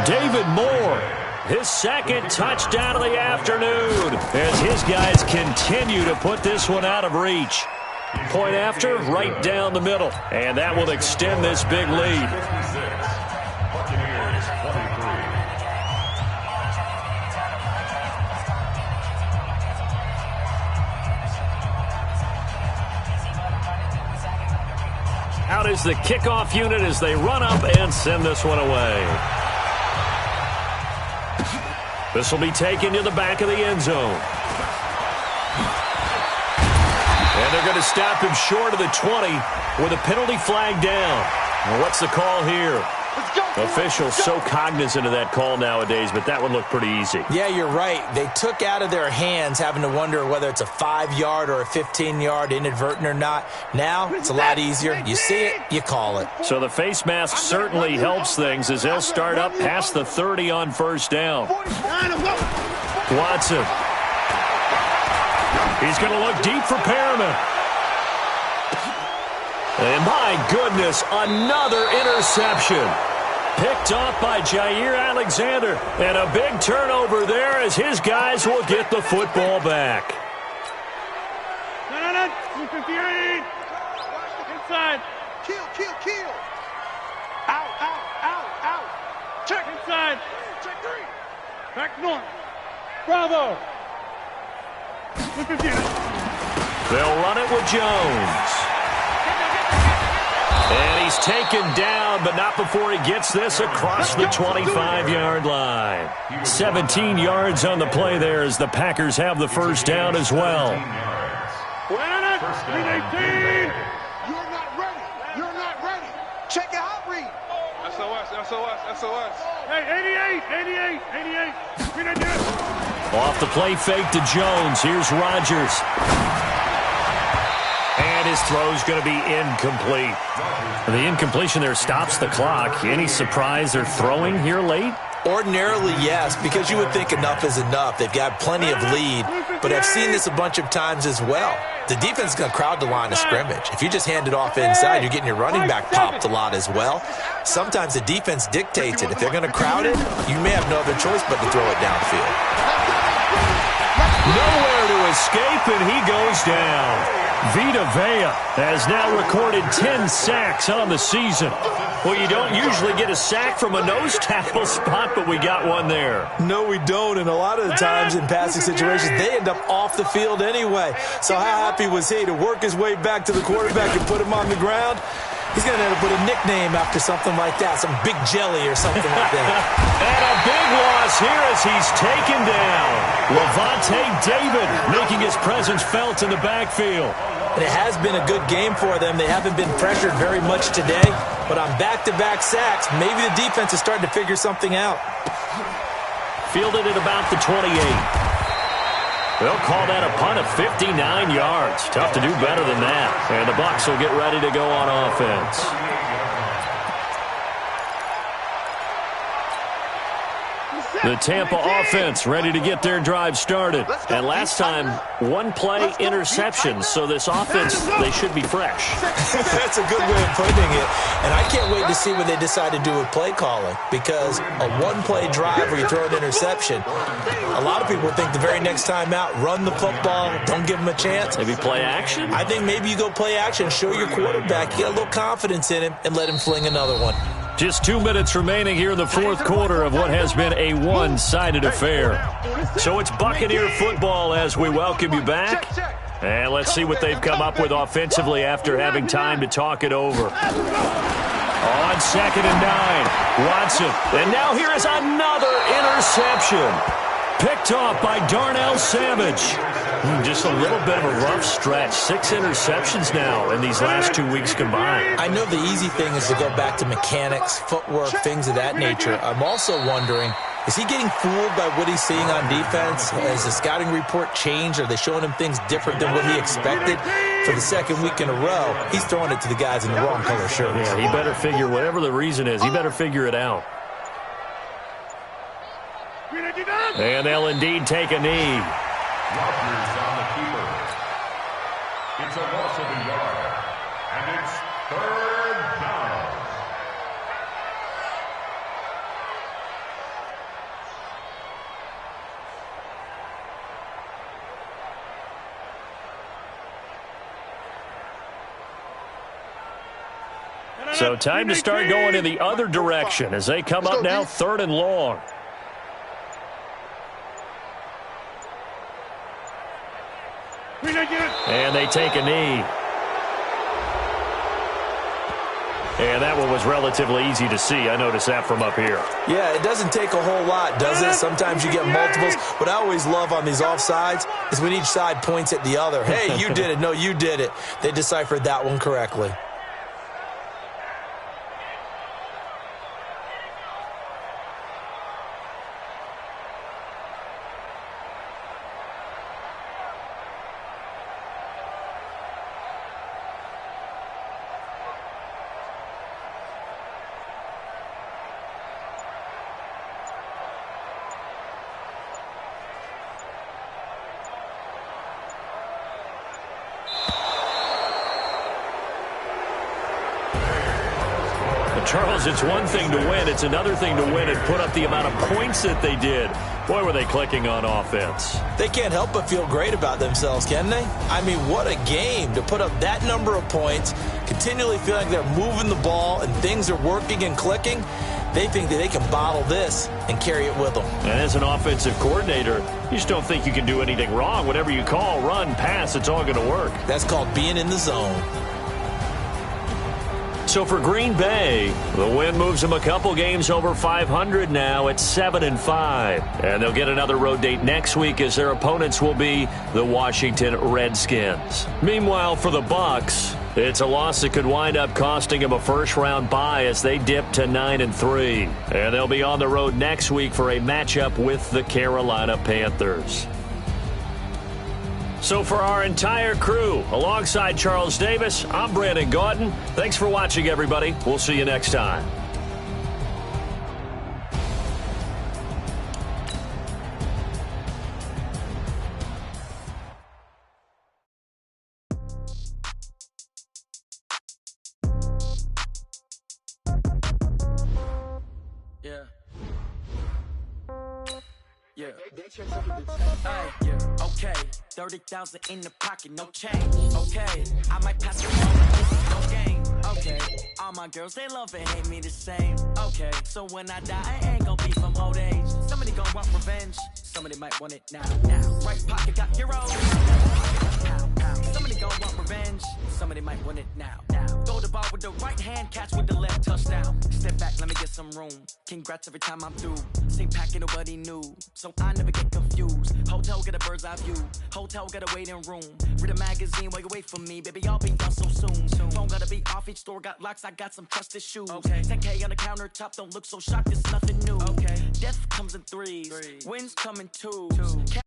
David Moore, his second touchdown of the afternoon, as his guys continue to put this one out of reach. Point after, right down the middle. And that will extend this big lead. Out is the kickoff unit as they run up and send this one away. This will be taken to the back of the end zone. And they're going to stop him short of the 20 with a penalty flag down. Well, what's the call here? Officials so cognizant of that call nowadays, but that would look pretty easy. Yeah, you're right. They took out of their hands having to wonder whether it's a 5-yard or a 15-yard inadvertent or not. Now, it's a lot easier. You see it, you call it. So the face mask certainly helps things as they'll start up past the 30 on first down. Watson. He's going to look deep for Perriman. My goodness, another interception. Picked off by Jair Alexander. And a big turnover there as his guys will get the football back. Inside. Kill. Out. Check. Inside. Check 3. Back north. Bravo. They'll run it with Jones. And he's taken down, but not before he gets this across the 25-yard line. 17 yards on the play there as the Packers have the first down as well. 18. You're not ready. Check your hot read. SOS. Hey, 88. Off the play fake to Jones. Here's Rodgers. And his throw's going to be incomplete. The incompletion there stops the clock. Any surprise they're throwing here late? Ordinarily, yes, because you would think enough is enough. They've got plenty of lead, but I've seen this a bunch of times as well. The defense is going to crowd the line of scrimmage. If you just hand it off inside, you're getting your running back popped a lot as well. Sometimes the defense dictates it. If they're going to crowd it, you may have no other choice but to throw it downfield. Nowhere to escape, and he goes down. Vita Vea has now recorded 10 sacks on the season. Well, you don't usually get a sack from a nose tackle spot, but we got one there. No, we don't, and a lot of the times in passing situations, they end up off the field anyway. So how happy was he to work his way back to the quarterback and put him on the ground? He's going to end up with a nickname after something like that, some Big Jelly or something like that. And a big loss here as he's taken down. Levante David making his presence felt in the backfield. And it has been a good game for them. They haven't been pressured very much today, but on back-to-back sacks, maybe the defense is starting to figure something out. Fielded at about the 28. They'll call that a punt of 59 yards. Tough to do better than that. And the Bucs will get ready to go on offense. The Tampa offense ready to get their drive started. And last time, one play interception. So this offense, they should be fresh. That's a good way of putting it. And I can't wait to see what they decide to do with play calling. Because a one-play drive where you throw an interception, a lot of people think the very next time out, run the football, don't give them a chance. Maybe play action? I think maybe you go play action, show your quarterback, you get a little confidence in him, and let him fling another one. Just 2 minutes remaining here in the fourth quarter of what has been a one-sided affair. So it's Buccaneer football as we welcome you back. And let's see what they've come up with offensively after having time to talk it over. On 2nd and 9, Watson. And now here is another interception. Picked off by Darnell Savage. Just a little bit of a rough stretch. 6 interceptions now in these last 2 weeks combined. I know the easy thing is to go back to mechanics, footwork, things of that nature. I'm also wondering, is he getting fooled by what he's seeing on defense? Has the scouting report changed? Are they showing him things different than what he expected? For the second week in a row, he's throwing it to the guys in the wrong color shirts. Yeah, he better figure, whatever the reason is, he better figure it out. And they'll indeed take a knee. Rodgers on the keeper. It's a loss of a yard. And it's 3rd down. So time to start going in the other direction as they come up now 3rd and long. And they take a knee. And that one was relatively easy to see. I noticed that from up here. Yeah, it doesn't take a whole lot, does it? Sometimes you get multiples. What I always love on these offsides is when each side points at the other. Hey, you did it. No, you did it. They deciphered that one correctly. Charles, it's one thing to win. It's another thing to win and put up the amount of points that they did. Boy, were they clicking on offense. They can't help but feel great about themselves, can they? I mean, what a game to put up that number of points, continually feeling they're moving the ball and things are working and clicking. They think that they can bottle this and carry it with them. And as an offensive coordinator, you just don't think you can do anything wrong. Whatever you call, run, pass, it's all going to work. That's called being in the zone. So for Green Bay, the win moves them a couple games over 500 now at 7-5. And they'll get another road date next week as their opponents will be the Washington Redskins. Meanwhile, for the Bucs, it's a loss that could wind up costing them a first-round bye as they dip to 9-3. And they'll be on the road next week for a matchup with the Carolina Panthers. So for our entire crew, alongside Charles Davis, I'm Brandon Gaudin. Thanks for watching, everybody. We'll see you next time. Okay, 30,000 in the pocket, no change. Okay, I might pass it on, no game. Okay, all my girls, they love and hate me the same. Okay, so when I die, I ain't gonna be from old age. Somebody gonna want revenge, somebody might want it now. Right pocket got euros. Somebody gonna want revenge, somebody might want it now. Throw the ball with the right hand, catch with the left, touchdown. Step back, let me get some room. Congrats every time I'm through. Same packet, nobody knew, so I never get confused. Hotel get a bird's eye view. Hotel got a waiting room. Read a magazine while you wait for me, baby. I'll be done so soon. Phone gotta be off. Each store got locks. I got some trusted shoes. 10K on the countertop. Don't look so shocked. It's nothing new. Death comes in threes. Wins come in twos.